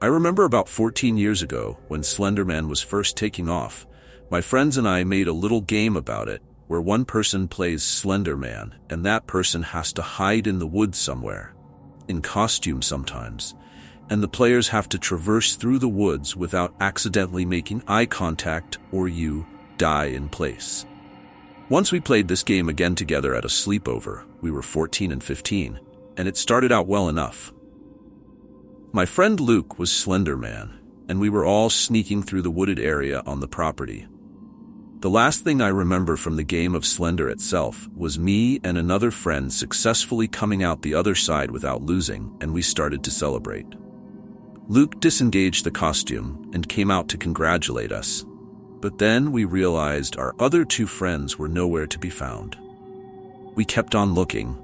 I remember about 14 years ago, when Slender Man was first taking off, my friends and I made a little game about it, where one person plays Slender Man, and that person has to hide in the woods somewhere, in costume sometimes, and the players have to traverse through the woods without accidentally making eye contact or you die in place. Once we played this game again together at a sleepover. We were 14 and 15, and it started out well enough. My friend Luke was Slender Man, and we were all sneaking through the wooded area on the property. The last thing I remember from the game of Slender itself was me and another friend successfully coming out the other side without losing, and we started to celebrate. Luke disengaged the costume and came out to congratulate us. But then we realized our other two friends were nowhere to be found. We kept on looking,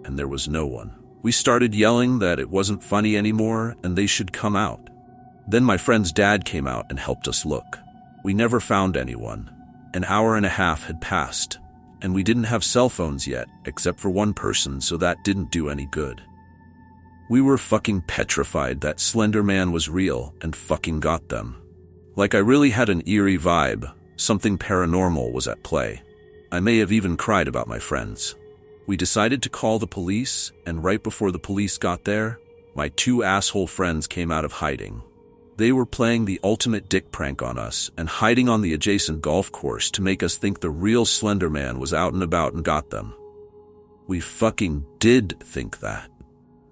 and there was no one. We started yelling that it wasn't funny anymore and they should come out. Then my friend's dad came out and helped us look. We never found anyone. An hour and a half had passed, and we didn't have cell phones yet, except for one person, so that didn't do any good. We were fucking petrified that Slender Man was real and fucking got them. Like I really had an eerie vibe, something paranormal was at play. I may have even cried about my friends. We decided to call the police, and right before the police got there, my two asshole friends came out of hiding. They were playing the ultimate dick prank on us and hiding on the adjacent golf course to make us think the real Slender Man was out and about and got them. We fucking did think that.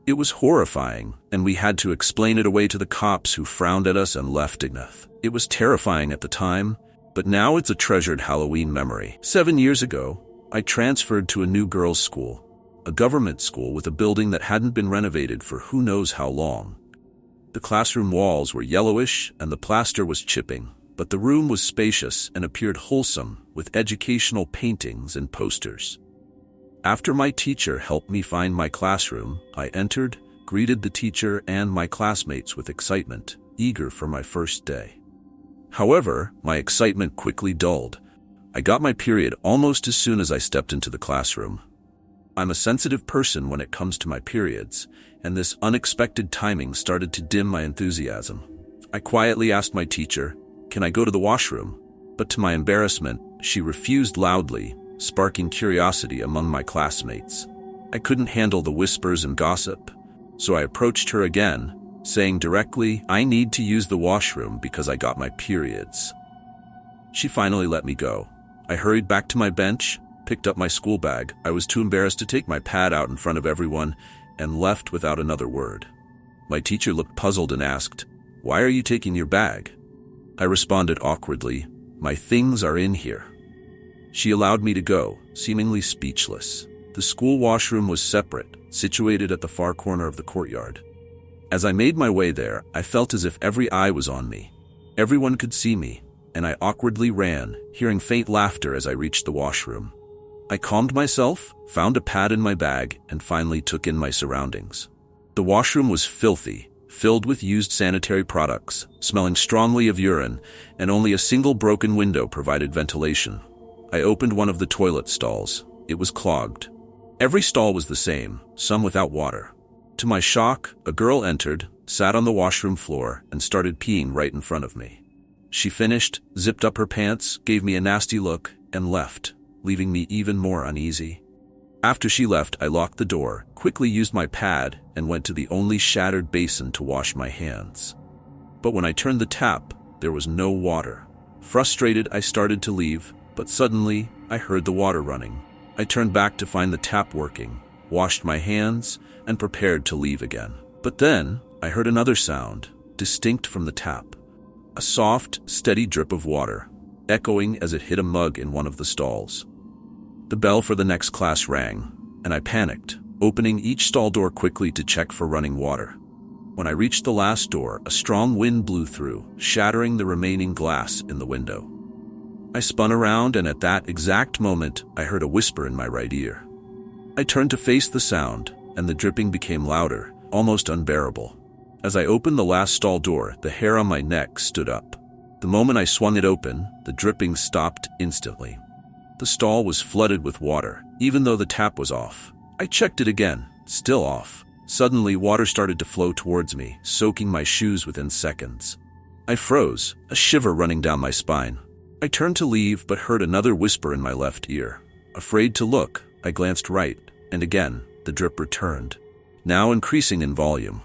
It was horrifying, and we had to explain it away to the cops who frowned at us and left Ignathe. It was terrifying at the time, but now it's a treasured Halloween memory. 7 years ago, I transferred to a new girls' school, a government school with a building that hadn't been renovated for who knows how long. The classroom walls were yellowish and the plaster was chipping, but the room was spacious and appeared wholesome with educational paintings and posters. After my teacher helped me find my classroom, I entered, greeted the teacher and my classmates with excitement, eager for my first day. However, my excitement quickly dulled. I got my period almost as soon as I stepped into the classroom. I'm a sensitive person when it comes to my periods, and this unexpected timing started to dim my enthusiasm. I quietly asked my teacher, "Can I go to the washroom?" But to my embarrassment, she refused loudly, sparking curiosity among my classmates. I couldn't handle the whispers and gossip, so I approached her again, saying directly, "I need to use the washroom because I got my periods." She finally let me go. I hurried back to my bench, picked up my school bag. I was too embarrassed to take my pad out in front of everyone, and left without another word. My teacher looked puzzled and asked, "Why are you taking your bag?" I responded awkwardly, "My things are in here." She allowed me to go, seemingly speechless. The school washroom was separate, situated at the far corner of the courtyard. As I made my way there, I felt as if every eye was on me. Everyone could see me, and I awkwardly ran, hearing faint laughter as I reached the washroom. I calmed myself, found a pad in my bag, and finally took in my surroundings. The washroom was filthy, filled with used sanitary products, smelling strongly of urine, and only a single broken window provided ventilation. I opened one of the toilet stalls. It was clogged. Every stall was the same, some without water. To my shock, a girl entered, sat on the washroom floor, and started peeing right in front of me. She finished, zipped up her pants, gave me a nasty look, and left, leaving me even more uneasy. After she left, I locked the door, quickly used my pad, and went to the only shattered basin to wash my hands. But when I turned the tap, there was no water. Frustrated, I started to leave, but suddenly, I heard the water running. I turned back to find the tap working, washed my hands, and prepared to leave again. But then, I heard another sound, distinct from the tap. A soft, steady drip of water, echoing as it hit a mug in one of the stalls. The bell for the next class rang, and I panicked, opening each stall door quickly to check for running water. When I reached the last door, a strong wind blew through, shattering the remaining glass in the window. I spun around, and at that exact moment, I heard a whisper in my right ear. I turned to face the sound, and the dripping became louder, almost unbearable. As I opened the last stall door, the hair on my neck stood up. The moment I swung it open, the dripping stopped instantly. The stall was flooded with water, even though the tap was off. I checked it again, still off. Suddenly, water started to flow towards me, soaking my shoes within seconds. I froze, a shiver running down my spine. I turned to leave, but heard another whisper in my left ear. Afraid to look, I glanced right, and again, the drip returned, now increasing in volume.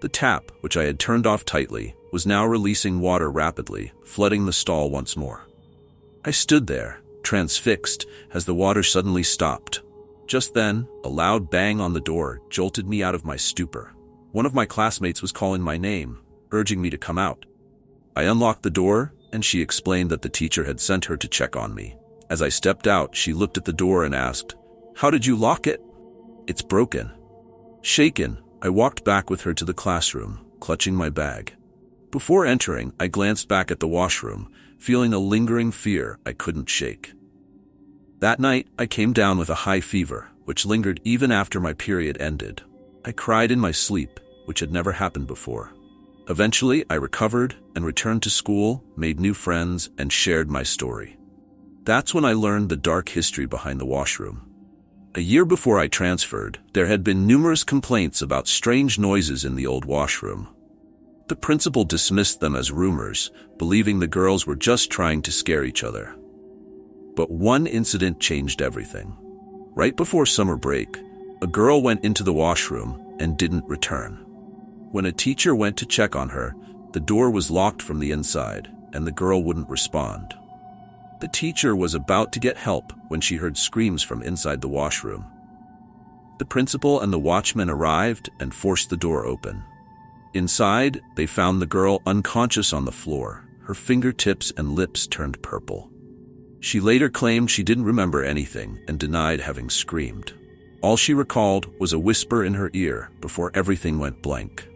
The tap, which I had turned off tightly, was now releasing water rapidly, flooding the stall once more. I stood there, transfixed, as the water suddenly stopped. Just then, a loud bang on the door jolted me out of my stupor. One of my classmates was calling my name, urging me to come out. I unlocked the door, and she explained that the teacher had sent her to check on me. As I stepped out, she looked at the door and asked, "How did you lock it?" "It's broken." Shaken, I walked back with her to the classroom, clutching my bag. Before entering, I glanced back at the washroom, feeling a lingering fear I couldn't shake. That night, I came down with a high fever, which lingered even after my period ended. I cried in my sleep, which had never happened before. Eventually, I recovered and returned to school, made new friends, and shared my story. That's when I learned the dark history behind the washroom. A year before I transferred, there had been numerous complaints about strange noises in the old washroom. The principal dismissed them as rumors, believing the girls were just trying to scare each other. But one incident changed everything. Right before summer break, a girl went into the washroom and didn't return. When a teacher went to check on her, the door was locked from the inside, and the girl wouldn't respond. The teacher was about to get help when she heard screams from inside the washroom. The principal and the watchman arrived and forced the door open. Inside, they found the girl unconscious on the floor, her fingertips and lips turned purple. She later claimed she didn't remember anything and denied having screamed. All she recalled was a whisper in her ear before everything went blank.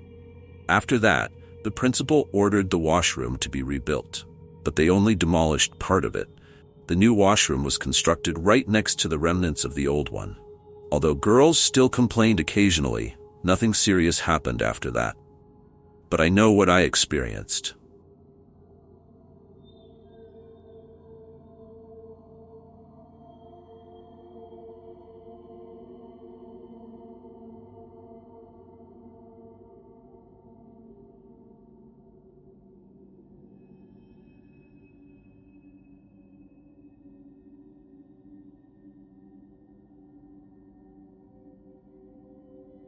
After that, the principal ordered the washroom to be rebuilt, but they only demolished part of it. The new washroom was constructed right next to the remnants of the old one. Although girls still complained occasionally, nothing serious happened after that. But I know what I experienced.